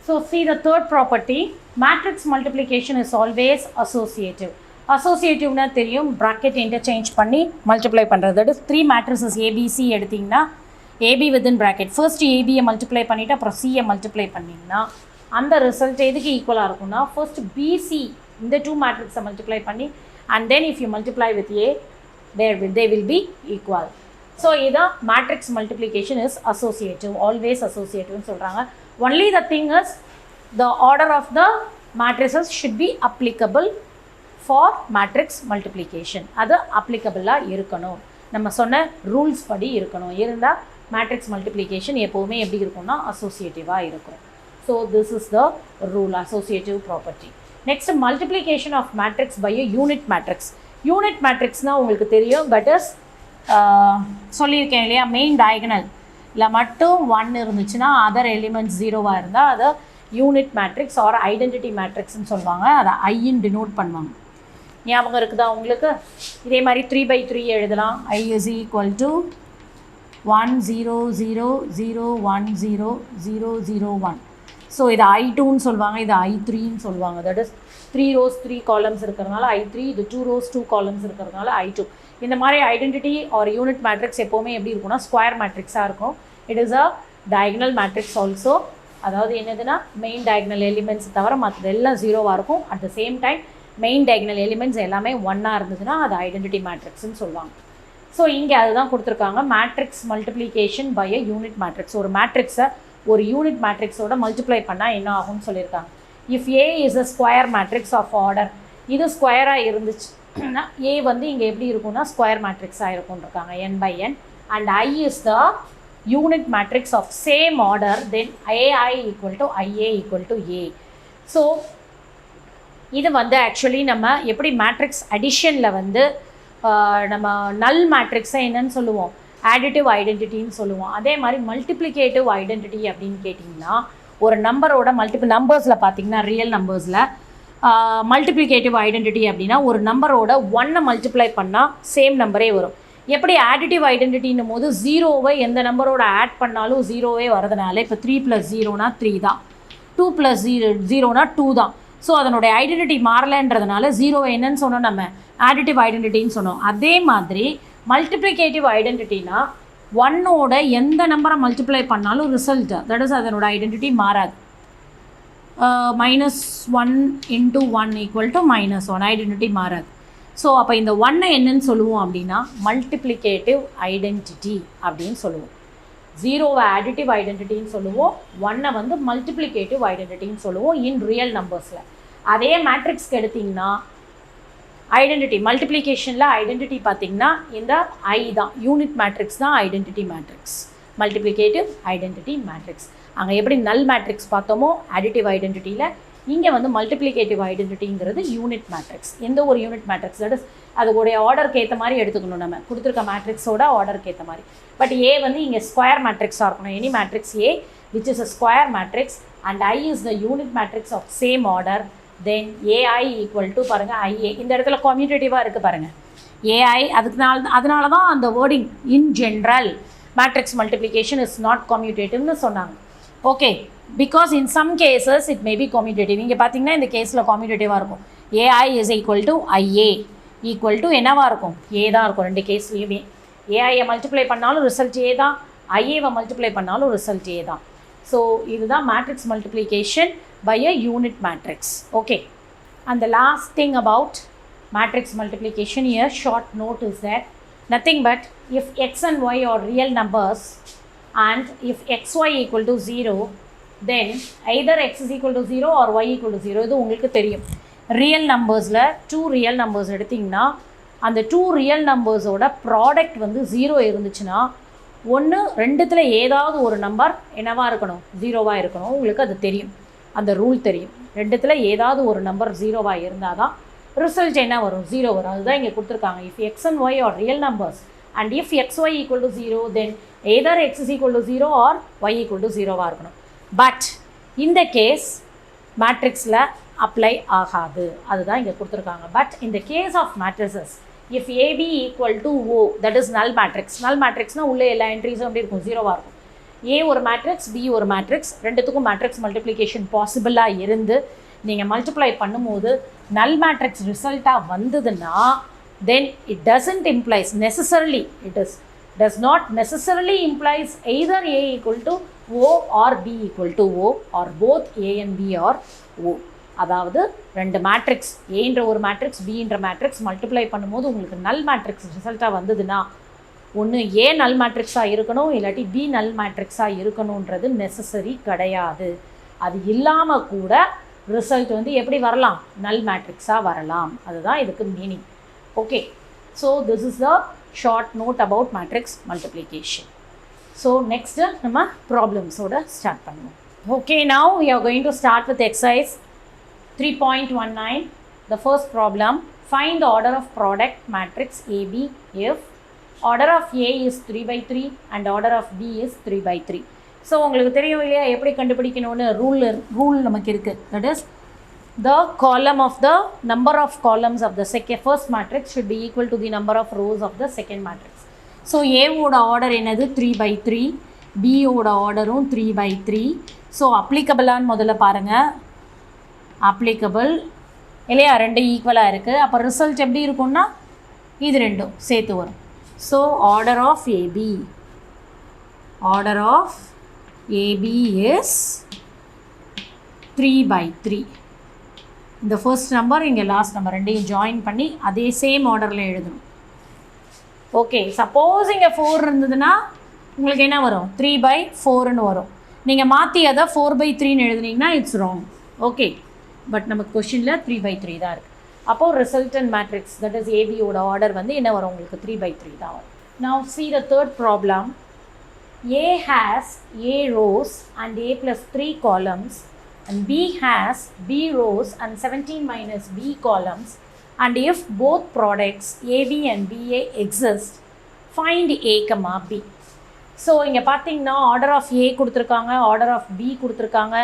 [SPEAKER 1] so see the third property, matrix multiplication is always associative. அசோசியேட்டிவ்னா தெரியும், ப்ராக்கெட் இன்டர்சேஞ்ச் பண்ணி மல்டிப்ளை பண்ணுறது. தட் இஸ் 3 மேட்ரிசஸ் ஏபிசி எடுத்திங்கன்னா ஏபி வித்தின் ப்ராக்கெட் ஃபர்ஸ்ட் ஏபியை multiply பண்ணிவிட்டு அப்புறம் சியை multiply பண்ணிங்கன்னா அந்த ரிசல்ட் எதுக்கு ஈக்குவலாக இருக்கும்னா ஃபர்ஸ்ட் பிசி இந்த 2 மேட்ரிக்ஸை மல்டிப்ளை பண்ணி and then if you multiply with A they will be equal. So இதான் matrix multiplication is associative, always அசோசியேட்டிவ்னு சொல்கிறாங்க. Only the thing is the order of the matrices should be applicable for matrix multiplication. அது அப்ளிகபிளாக இருக்கணும், நம்ம சொன்ன rules படி இருக்கணும். இருந்தால் மேட்ரிக்ஸ் மல்டிப்ளிகேஷன் எப்போவுமே எப்படி இருக்கும்னா அசோசியேட்டிவாக இருக்கும். So this is the rule, associative property. Next multiplication of matrix by a unit matrix. Unit மேட்ரிக்ஸ்னால் உங்களுக்கு தெரியும், பட் இஸ் சொல்லியிருக்கேன் இல்லையா, மெயின் டயகனல் இல்லை மட்டும் 1 இருந்துச்சுன்னா அதர் எலிமெண்ட்ஸ் 0வாக இருந்தால் அதை யூனிட் மேட்ரிக்ஸ் ஆர் ஐடென்டிட்டி மேட்ரிக்ஸ்ன்னு சொல்லுவாங்க. அதை ஐன்னு டினோட் பண்ணுவாங்க. ஞாபகம் இருக்குதா உங்களுக்கு? இதே மாதிரி 3/3 எழுதலாம். I is equal to 1 0 0 0 1 0 0 0 1. So இது I2ன்னு சொல்லுவாங்க, இது I3ன்னு சொல்லுவாங்க. தட் இஸ் 3 rows 3 columns இருக்கிறதுனால I3, இது 2 rows 2 columns இருக்கிறதுனால I2. இந்த மாதிரி ஐடென்டிட்டி ஆர் யூனிட் மேட்ரிக்ஸ் எப்போவுமே எப்படி இருக்கும்னா ஸ்கொயர் மேட்ரிக்ஸாக இருக்கும். It is a diagonal matrix also. அதாவது என்னதுன்னா மெயின் டயகனல் எலிமெண்ட்ஸ் தவிர மற்றது எல்லாம் ஜீரோவாக இருக்கும். At the same time main diagonal elements எல்லாமே ஒன்னாக இருந்ததுன்னா அது ஐடென்டிட்டி மேட்ரிக்ஸ்ன்னு சொல்லுவாங்க. ஸோ இங்கே அதுதான் கொடுத்துருக்காங்க, matrix multiplication by a unit matrix. ஒரு மேட்ரிக்ஸை ஒரு யூனிட் மேட்ரிக்ஸோட மல்டிப்ளை பண்ணால் என்ன ஆகும்னு சொல்லியிருக்காங்க. If A is a square matrix of order, இது ஸ்கொயராக இருந்துச்சுன்னா ஏ வந்து இங்கே எப்படி இருக்கும்னா ஸ்கொயர் மேட்ரிக்ஸாக இருக்கும்ன்றிருக்காங்க n/n, and I is the unit matrix of same order, then AI equal to IA equal to A. So இது வந்து ஆக்சுவலி நம்ம எப்படி மேட்ரிக்ஸ் அடிஷனில் வந்து நம்ம நல் மேட்ரிக்ஸை என்னன்னு சொல்லுவோம், ஆடிட்டிவ் ஐடென்டிட்டின்னு சொல்லுவோம். அதே மாதிரி மல்டிப்ளிகேட்டிவ் ஐடென்டிட்டி அப்படின்னு கேட்டிங்கன்னா ஒரு நம்பரோட மல்டிபிள் நம்பர்ஸில் பார்த்தீங்கன்னா ரியல் நம்பர்ஸில் மல்டிப்ளிகேட்டிவ் ஐடென்டிட்டி அப்படின்னா ஒரு நம்பரோட 1 மல்டிப்ளை பண்ணால் சேம் நம்பரே வரும். எப்படி ஆடிட்டிவ் ஐடென்டிட்டின்னும் போது ஜீரோவை எந்த நம்பரோட ஆட் பண்ணாலும் ஜீரோவே வரதுனால இப்போ 3 + 0னா 3 தான், 2 + 0னா 2 தான். ஸோ அதனுடைய ஐடென்டிட்டி மாறலைன்றதுனால ஜீரோவை என்னன்னு சொன்னோம், நம்ம ஆடிட்டிவ் ஐடென்டிட்டின்னு சொன்னோம். அதே மாதிரி மல்டிப்ளிகேட்டிவ் ஐடென்டிட்டினா 1ஓட எந்த நம்பரை மல்டிப்ளை பண்ணாலும் ரிசல்ட், தட் இஸ் அதனோட ஐடென்டிட்டி மாறாது. -1 × 1 = -1, ஐடென்டிட்டி மாறாது. ஸோ அப்போ இந்த 1 என்னன்னு சொல்லுவோம் அப்படின்னா மல்டிப்ளிகேட்டிவ் ஐடென்டிட்டி அப்படின்னு சொல்லுவோம். 0வை ஆடிட்டிவ் ஐடென்டிட்டின்னு சொல்லுவோம், 1 வந்து மல்டிப்ளிகேட்டிவ் ஐடென்டிட்டின்னு சொல்லுவோம் இன் ரியல் நம்பர்ஸில். அதே மேட்ரிக்ஸ்க்கு எடுத்திங்கன்னா ஐடென்டிட்டி மல்டிப்ளிகேஷனில் ஐடென்டிட்டி பார்த்திங்கன்னா இந்த I தான், யூனிட் மேட்ரிக்ஸ் தான் identity matrix, multiplicative identity matrix. அங்கே எப்படி நல் மேட்ரிக்ஸ் பார்த்தோமோ ஆடிட்டிவ் ஐடென்டிட்டியில், இங்கே வந்து மல்டிப்ளிகேட்டிவ் ஐடென்டிட்டிங்கிறது யூனிட் மேட்ரிக்ஸ். எந்த ஒரு யூனிட் மேட்ரிக்ஸ் தட் இஸ் அதோடைய ஆர்டருக்கு ஏற்ற மாதிரி எடுத்துக்கணும், நம்ம கொடுத்துருக்க மேட்ரிக்ஸோட ஆர்டருக்கு ஏற்ற மாதிரி. பட் ஏ வந்து இங்கே ஸ்கொயர் மேட்ரிக்ஸாக இருக்கணும். Any matrix A which is a square matrix and I is the unit matrix of same order, then AI equal to பாருங்கள் IA. இந்த இடத்துல கம்யூட்டேட்டிவாக இருக்குது பாருங்கள் AI, அதனால தான் அந்த wording in general matrix multiplication is not கம்யூட்டேட்டிவ்னு சொன்னாங்க. Okay, because in some cases it may be commutative. இங்கே பார்த்தீங்கன்னா இந்த கேஸில் கம்யூட்டேட்டிவாக இருக்கும். AI இஸ் equal to IA equal to என்னவாக இருக்கும், ஏ தான் இருக்கும். ரெண்டு கேஸ்லேயுமே ஏஐயை மல்டிப்ளை பண்ணாலும் ரிசல்ட் ஏ தான், ஐஏவை மல்டிப்ளை பண்ணாலும் ரிசல்ட் ஏ தான். ஸோ இதுதான் matrix multiplication by a unit matrix. Okay, and the last thing about matrix multiplication here, short note is that nothing but if x and y are real numbers and if xy equal to 0, then either x is equal to 0 or y equal to 0. இது உங்களுக்கு தெரியும். Real நம்பர்ஸில் 2 real numbers எடுத்திங்கன்னா அந்த 2 real நம்பர்ஸோட product வந்து 0 இருந்துச்சுன்னா ஒன்று ரெண்டுத்தில் ஏதாவது ஒரு நம்பர் என்னவாக இருக்கணும், 0வாக இருக்கணும். உங்களுக்கு அது தெரியும், அந்த ரூல் தெரியும். ரெண்டுத்தில் ஏதாவது ஒரு நம்பர் 0வாக இருந்தால் தான் ரிசல்ட் என்ன வரும், 0 வரும். அதுதான் இங்கே கொடுத்துருக்காங்க. If x and y are real numbers and if xy equal to 0, then either x is equal to 0 or y equal to 0வாக இருக்கணும். பட் இந்த கேஸ் மேட்ரிக்ஸில் அப்ளை ஆகாது, அதுதான் இங்கே கொடுத்துருக்காங்க. பட் இந்த case of matrices if AB equal to O, that is null matrix. Null மேட்ரிக்ஸ்னால் உள்ளே எல்லா என்ட்ரிஸும் எப்படி இருக்கும், 0வாக இருக்கும். ஏ ஒரு மேட்ரிக்ஸ், பி ஒரு மேட்ரிக்ஸ், ரெண்டுத்துக்கும் மேட்ரிக்ஸ் மல்டிப்ளிகேஷன் பாசிபிளாக இருந்து நீங்கள் மல்டிப்ளை பண்ணும்போது நல் மேட்ரிக்ஸ் ரிசல்ட்டாக வந்ததுன்னா then it doesn't implies necessarily, does not necessarily implies either A equal to O or B equal to O or both A and B or O. அதாவது ரெண்டு matrix, ஏன்ற ஒரு matrix, பின்ற matrix multiply பண்ணும்போது உங்களுக்கு நல் matrix ரிசல்ட்டாக வந்ததுன்னா ஒன்று ஏ நல் மேட்ரிக்ஸாக இருக்கணும், இல்லாட்டி பி நல் மேட்ரிக்ஸாக இருக்கணுன்றது நெசசரி கிடையாது. அது இல்லாமல் கூட ரிசல்ட் வந்து எப்படி வரலாம், நல் மேட்ரிக்ஸாக வரலாம். அதுதான் இதுக்கு meaning. Okay, so this is the short note about matrix multiplication. So next நம்ம ப்ராப்ளம்ஸோட ஸ்டார்ட் பண்ணுவோம். Okay, now we are going to start with exercise 3.19. The first problem, find the order of product matrix AB if order of A is 3/3 and order of B is 3/3. So உங்களுக்கு தெரியும் இல்லையா எப்படி கண்டுபிடிக்கணும்னு rule நமக்கு இருக்குது. That is the column of the number of columns of the first matrix should be equal to the number of rows of the second matrix. So ஏவோட order என்னது 3/3, பியோட ஆர்டரும் 3/3, ஸோ அப்ளிகபிளான்னு முதல்ல பாருங்கள். அப்ளிகபிள் இல்லையா, ரெண்டு ஈக்குவலாக இருக்குது. அப்போ ரிசல்ட் எப்படி இருக்கும்னா இது ரெண்டும் சேர்த்து வரும். So order of AB, order of AB is 3/3. இந்த ஃபர்ஸ்ட் நம்பர் இங்கே லாஸ்ட் நம்பர் ரெண்டையும் ஜாயின் பண்ணி அதே சேம் ஆர்டரில் எழுதணும். ஓகே, சப்போஸ் இங்கே 4 இருந்ததுன்னா உங்களுக்கு என்ன வரும், 3/4ன்னு வரும். நீங்கள் மாற்றி அதை 4/3ன்னு எழுதுனீங்கன்னா இட்ஸ் ராங். ஓகே, பட் நமக்கு கொஷினில் 3/3 தான் இருக்குது. அப்போது ரிசல்டன்ட் மேட்ரிக்ஸ் தட் இஸ் ஏபியோட ஆர்டர் வந்து என்ன வரும், உங்களுக்கு 3/3 தான் வரும். Now see the third problem. A has A rows and A plus 3 columns and B has B rows and 17 minus B columns, and if both products AB and BA exist, find A, B. So இங்கே பார்த்தீங்கன்னா order of A கொடுத்துருக்காங்க, order of B கொடுத்துருக்காங்க.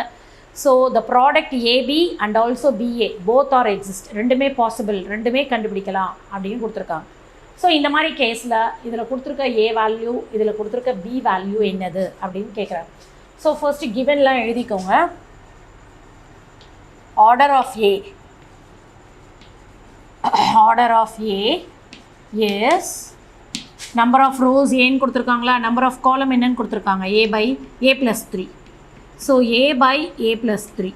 [SPEAKER 1] So the product AB and also BA both are exist, ரெண்டுமே possible, ரெண்டுமே கண்டுபிடிக்கலாம் அப்படின்னு கொடுத்துருக்காங்க. So இந்த மாதிரி கேஸில் இதில் கொடுத்துருக்க ஏ வேல்யூ, இதில் கொடுத்துருக்க பி வேல்யூ என்னது அப்படின்னு கேட்குறாங்க. ஸோ ஃபர்ஸ்ட்டு கிவன்லாம் எழுதிக்கோங்க. Order of A, order of A is number of rows ஏன்னு கொடுத்துருக்காங்களா, நம்பர் ஆஃப் காலம் என்னன்னு கொடுத்துருக்காங்க, A/A plus 3. So A/A plus 3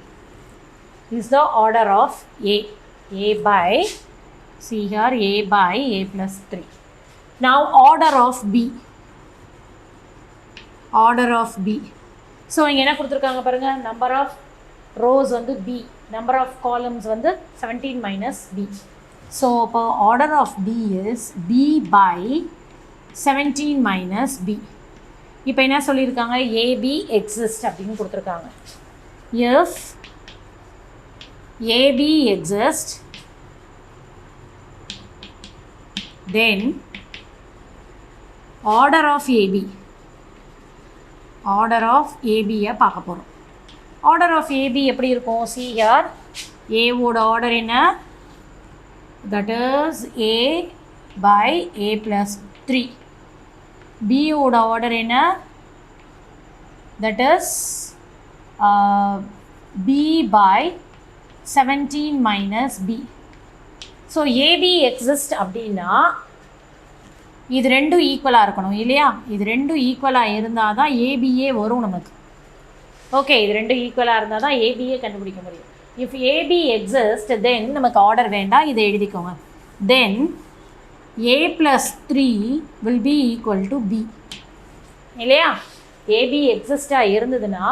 [SPEAKER 1] is the order of A. See here, A/A plus 3. Now order of B, order of B. So இங்கே என்ன கொடுத்துருக்காங்க பாருங்கள், number of rows வந்து B, நம்பர் ஆஃப் காலம்ஸ் வந்து 17 minus B. So இப்போ order of B is B/17 minus B. இப்போ என்ன சொல்லியிருக்காங்க, AB exist அப்படின்னு கொடுத்துருக்காங்க. If AB exist, then order of AB, order of AB-யை பார்க்க போகிறோம். ஆர்டர் ஆஃப் ஏபி எப்படி இருக்கும், see here, ஏவோட ஆர்டர் என்ன, that is A/A plus 3. பியோட ஆர்டர் என்ன, that is B/17 minus B. So AB exist அப்படின்னா இது ரெண்டும் ஈக்குவலாக இருக்கணும் இல்லையா, இது ரெண்டும் ஈக்குவலாக இருந்தால் தான் ஏபிஏ வரும் நமக்கு. ஓகே, இது ரெண்டும் ஈக்குவலாக இருந்தால் தான் ஏபிஏ கண்டுபிடிக்க முடியும். இஃப் ஏபி எக்ஸிஸ்ட் தென் நமக்கு ஆர்டர் வேண்டாம், இதை எழுதிக்கோங்க. Then A plus 3 will be equal to B இல்லையா. ஏபி எக்ஸிஸ்டாக இருந்ததுன்னா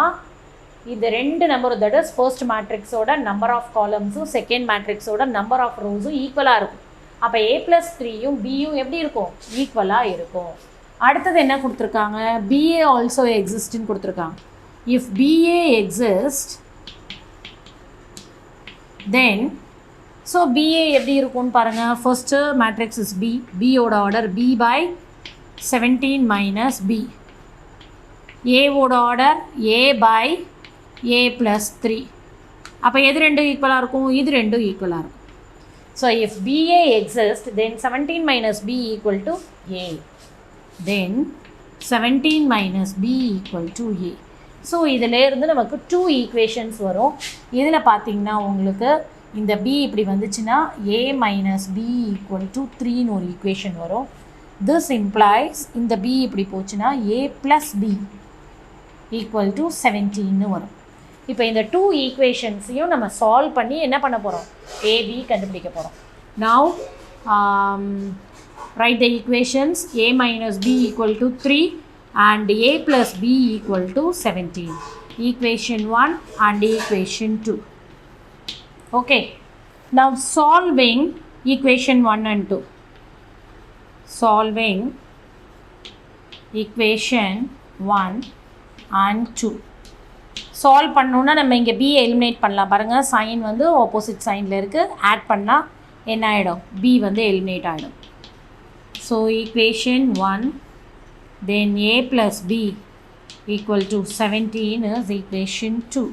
[SPEAKER 1] இது ரெண்டு நம்பர், தட் இஸ் ஃபர்ஸ்ட் மேட்ரிக்ஸோட நம்பர் ஆஃப் காலம்ஸும் செகண்ட் மேட்ரிக்ஸோட நம்பர் ஆஃப் ரோஸும் ஈக்குவலாக இருக்கும். அப்போ A plus 3யும் பியும் எப்படி இருக்கும், ஈக்குவலாக இருக்கும். அடுத்தது என்ன கொடுத்துருக்காங்க, BA ஆல்சோ எக்ஸிஸ்ட்னு கொடுத்துருக்காங்க. If BA exist then so BA எப்படி இருக்கும்னு பாருங்கள். ஃபர்ஸ்ட்டு மேட்ரிக்ஸ் இஸ் B, பியோட ஆர்டர் B/17 minus B. ஏவோட ஆர்டர் A/A plus 3. அப்போ எது ரெண்டும் ஈக்குவலாக இருக்கும், இது ரெண்டும் ஈக்குவலாக இருக்கும். So if BA exist then 17 minus B equal to A. Then 17 minus B equal to A. So இதிலேருந்து நமக்கு 2 ஈக்குவேஷன்ஸ் வரும். இதில் பார்த்தீங்கன்னா உங்களுக்கு இந்த B இப்படி வந்துச்சுன்னா A minus B equal to 3ன்னு ஒரு ஈக்குவேஷன் வரும். திஸ் இம்ப்ளாய்ஸ் இந்த B இப்படி போச்சுன்னா A plus B equal to 17ன்னு வரும். இப்போ இந்த 2 ஈக்குவேஷன்ஸையும் நம்ம சால்வ் பண்ணி என்ன பண்ண போகிறோம், AB கண்டுபிடிக்க போகிறோம். Now right the equations. A minus B equal to 3 and A plus B equal to 17. Equation 1 and equation 2. Okay, now solving equation 1 and 2. Solving equation 1 and 2. Solve பண்ணணுன்னா நம்ம இங்கே B எலிமினேட் பண்ணலாம் பாருங்கள். சைன் வந்து opposite சைனில் இருக்குது, add பண்ணால் என்ன ஆகிடும், B வந்து எலிமினேட் ஆகிடும். So equation 1 then A plus B equal to 17 is equation 2.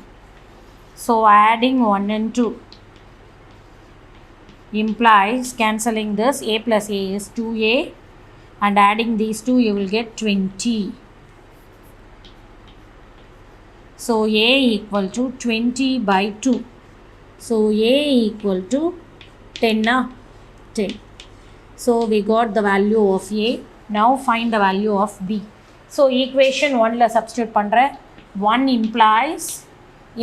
[SPEAKER 1] So adding 1 and 2 implies cancelling this, A plus A is 2A, and adding these two you will get 20. So A equal to 20 by 2. So A equal to 10. 10. So we got the value of A. Now find the value of B. So equation 1 la substitute பண்றேன். 1 implies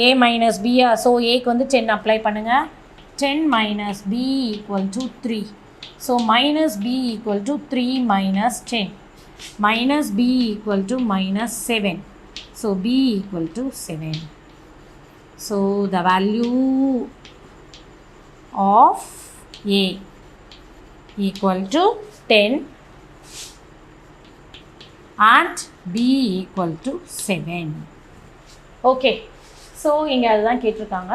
[SPEAKER 1] A minus B. So A க்கு வந்து 10 apply பண்ணுங்க. 10 minus B equal to 3. So minus B equal to 3 minus 10. Minus B equal to minus 7. So B equal to 7. So the value of A equal to 10 and B equal to 7. Okay. So இங்க அதுதான் கேட்டிருக்காங்க.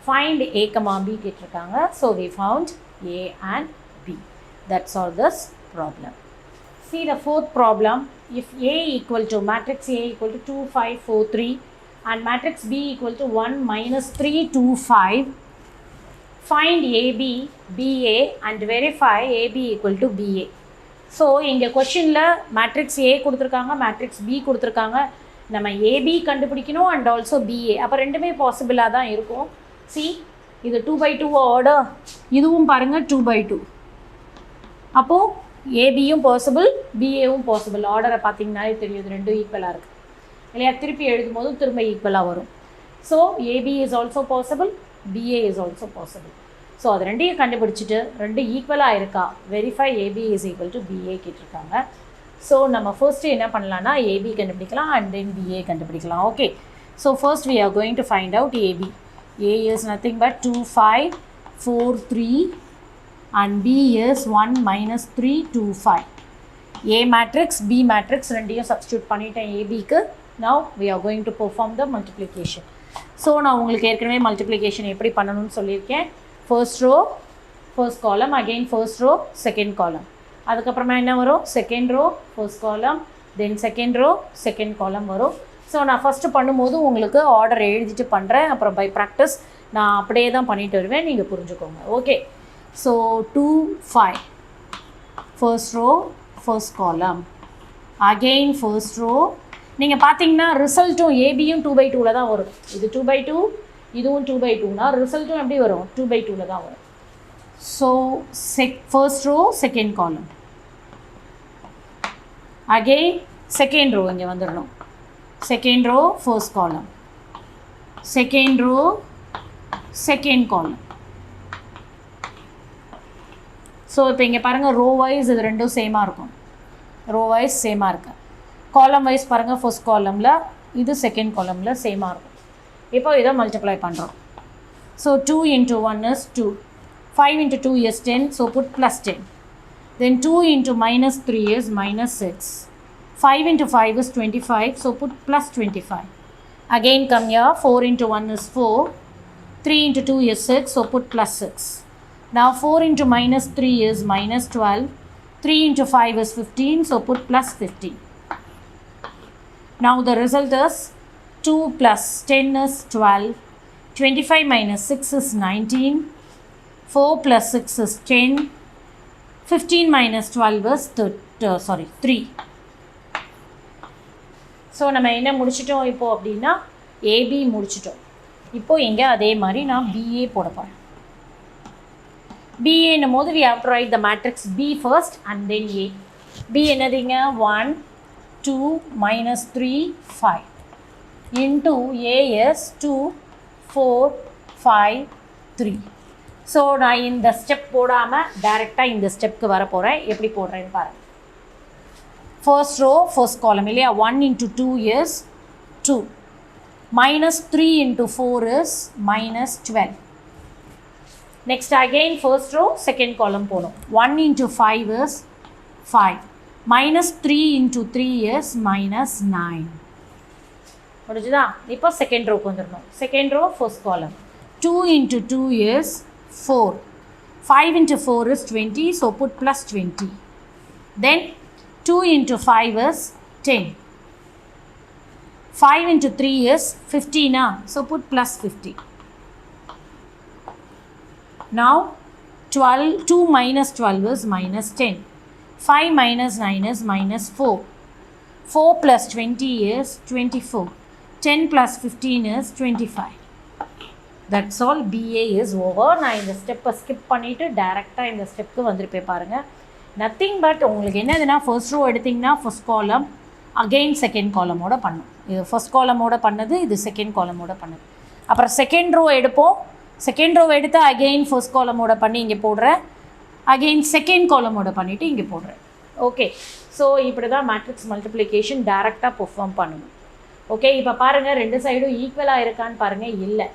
[SPEAKER 1] Find A, B கேட்டிருக்காங்க. So we found A and B. That's all this problem. See the fourth problem. If A equal to matrix A equal to 2, 5, 4, 3 and matrix B equal to 1, minus 3, 2, 5, find AB, BA and verify AB equal to BA. So இங்கே கொஷினில் matrix A கொடுத்துருக்காங்க, matrix B கொடுத்துருக்காங்க. நம்ம AB கண்டுபிடிக்கணும் and also BA. அப்போ ரெண்டுமே பாசிபிளாக தான் இருக்கும். See, இது 2 by 2 ஆர்டர், இதுவும் பாருங்கள் 2 by 2. அப்போது ஏபியும் பாசிபிள், பிஏவும் பாசிபிள். ஆர்டரை பார்த்தீங்கன்னாலே தெரியுது, ரெண்டும் ஈக்குவலாக இருக்குது இல்லையா? திருப்பி எழுதும் போது திரும்ப ஈக்குவலாக வரும். So AB is also possible, BA is also possible. So அது ரெண்டையும் கண்டுபிடிச்சிட்டு ரெண்டு ஈக்குவலாக இருக்கா, verify AB is equal to BA கேட்டிருக்காங்க. ஸோ நம்ம ஃபர்ஸ்ட்டு என்ன பண்ணலான்னா ஏபி கண்டுபிடிக்கலாம் அண்ட் தென் பிஏ கண்டுபிடிக்கலாம். Okay, so first we are going to find out AB. A is nothing but 2, 5, 4, 3 and B is 1, minus 3, 2, 5. A matrix, B matrix ரெண்டையும் substitute பண்ணிட்டேன் ABக்கு. Now we are going to perform the multiplication. So நான் உங்களுக்கு ஏற்கனவே multiplication எப்படி பண்ணணும்னு சொல்லியிருக்கேன். First row, first column, again first row, second column. அதுக்கப்புறமா என்ன வரும்? Second row, first column, then second row, second column வரும். ஸோ நான் ஃபஸ்ட்டு பண்ணும்போது உங்களுக்கு ஆர்டர் எழுதிட்டு பண்ணுறேன், அப்புறம் பை ப்ராக்டிஸ் நான் அப்படியே தான் பண்ணிட்டு வருவேன், நீங்கள் புரிஞ்சுக்கோங்க. Okay, so 2, 5, first row, first column, again first row. நீங்கள் பார்த்தீங்கன்னா ரிசல்ட்டும் ஏபியும் 2 by 2ல தான் வரும். இது 2 by 2, இதுவும் 2 by 2னா ரிசல்ட்டும் எப்படி வரும்? 2 by 2ல தான் வரும். So first row, second column, again second row இங்கே வந்துடணும். second row, first column, second row, second column. So இப்போ இங்கே பாருங்கள், ரோ வைஸ் இது ரெண்டும் சேமாக இருக்கும், ரோ வைஸ் சேமாக இருக்குது. காலம் வைஸ் பாருங்கள், ஃபர்ஸ்ட் காலமில் இது செகண்ட் காலமில் சேமாக இருக்கும். இப்போ இதை மல்டிப்ளை பண்ணுறோம். So 2 into 1 is 2, 5 into 2 is 10, so put plus 10. Then 2 into minus 3 is minus 6. 5 into 5 is 25, so put plus 25. Again come here, 4 into 1 is 4, 3 into 2 is 6, so put plus 6. Now 4 into minus 3 is minus 12, 3 into 5 is 15, so put plus 15. Now the result is 2 plus 10 is 12, 25 minus 6 is 19, 4 plus 6 is 10, 15 minus 12 is 3. So நம்ம என்ன முடிச்சிட்டோம் இப்போது அப்படின்னா AB முடிச்சிட்டோம். இப்போது இங்கே அதே மாதிரி நான் பிஏ போட போகிறேன். பிஏன்னும் போது we have to write the matrix B first and then A. B என்னதுங்க? 1, 2, minus 3, 5 into A is 2, 4, 5, 3. So நான் இந்த ஸ்டெப் போடாமல் டைரெக்டாக இந்த ஸ்டெப்புக்கு வர போகிறேன். எப்படி போடுறேன்னு பாருங்கள். First row, first column இல்லையா? 1 into 2 is 2, minus 3 into 4 is minus 12. Next again first row, second column போடும். 1 into 5 is 5, minus 3 into 3 is minus 9. முடிஞ்சுதா? இப்போ செகண்ட் ரோக்கு வந்துடணும். செகண்ட் ரோ ஃபர்ஸ்ட் காலம், 2 into 2 is 4, 5 into 4 is 20, so put plus 20. Then 2 into 5 is 10, 5 into 3 is 15, so put plus 50. Now 2 minus 12 is minus 10, 5 minus 9 is minus 4, 4 plus 20 is 24. 10 plus 15 is 25. That's all. BA is over. நான் இந்த ஸ்டெப்பை skip பண்ணிவிட்டு டேரெக்டாக இந்த ஸ்டெப்புக்கு வந்துருப்பேன் பாருங்கள். Nothing but உங்களுக்கு என்னதுன்னா ஃபர்ஸ்ட் ரோ எடுத்திங்கன்னா ஃபர்ஸ்ட் காலம் அகெயின் செகண்ட் காலமோட பண்ணும். இது ஃபர்ஸ்ட் காலமோட பண்ணது, இது செகண்ட் காலமோட பண்ணது. அப்புறம் செகண்ட் ரோ எடுப்போம். செகண்ட் ரோ எடுத்து அகெயின் ஃபர்ஸ்ட் காலமோட பண்ணி இங்கே போடுறேன். அகெயின் செகண்ட் காலமோட பண்ணிவிட்டு இங்கே போடுறேன். ஓகே, ஸோ இப்படி தான் மேட்ரிக்ஸ் மல்டிப்ளிகேஷன் டேரெக்டாக பெர்ஃபார்ம் பண்ணணும். ஓகே, இப்போ பாருங்கள் ரெண்டு சைடும் ஈக்குவலாக இருக்கான்னு பாருங்கள், இல்லை.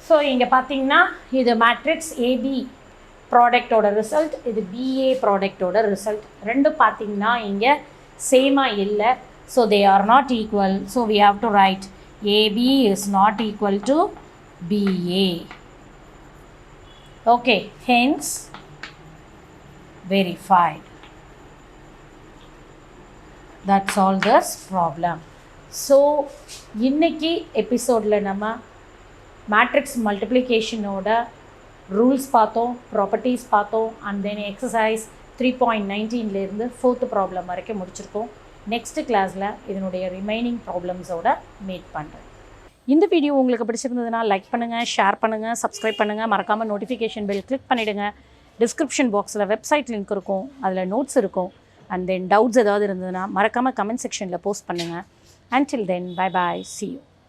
[SPEAKER 1] ஸோ இங்கே பார்த்தீங்கன்னா இது மேட்ரிக்ஸ் ஏபி ப்ராடக்டோட ரிசல்ட், இது பிஏ ப்ராடக்டோட ரிசல்ட். ரெண்டும் பார்த்தீங்கன்னா இங்கே சேமாக இல்லை. So they are not equal. So we have to write AB is not equal to BA. Okay, hence verified. That's all this problem. ஸோ இன்றைக்கி எபிசோடில் நம்ம மேட்ரிக்ஸ் மல்டிப்ளிகேஷனோட ரூல்ஸ் பார்த்தோம், ப்ராப்பர்ட்டிஸ் பார்த்தோம், and then exercise 3.19 4th problem வரைக்கும் முடிச்சிருக்கோம். Next கிளாஸில் இதனுடைய ரிமைனிங் ப்ராப்ளம்ஸோட மீட் பண்ணுறேன். இந்த வீடியோ உங்களுக்கு பிடிச்சிருந்ததுன்னா லைக் பண்ணுங்கள், ஷேர் பண்ணுங்கள், சப்ஸ்கிரைப் பண்ணுங்கள், மறக்காமல் நோட்டிஃபிகேஷன் பெல் கிளிக் பண்ணிவிடுங்க. டிஸ்கிரிப்ஷன் பாக்ஸில் வெப்சைட் லிங்க் இருக்கும், அதில் நோட்ஸ் இருக்கும். அண்ட் தென் டவுட்ஸ் ஏதாவது இருந்ததுன்னா மறக்காமல் கமெண்ட் செக்ஷனில் போஸ்ட் பண்ணுங்கள். Until then, bye bye, see you.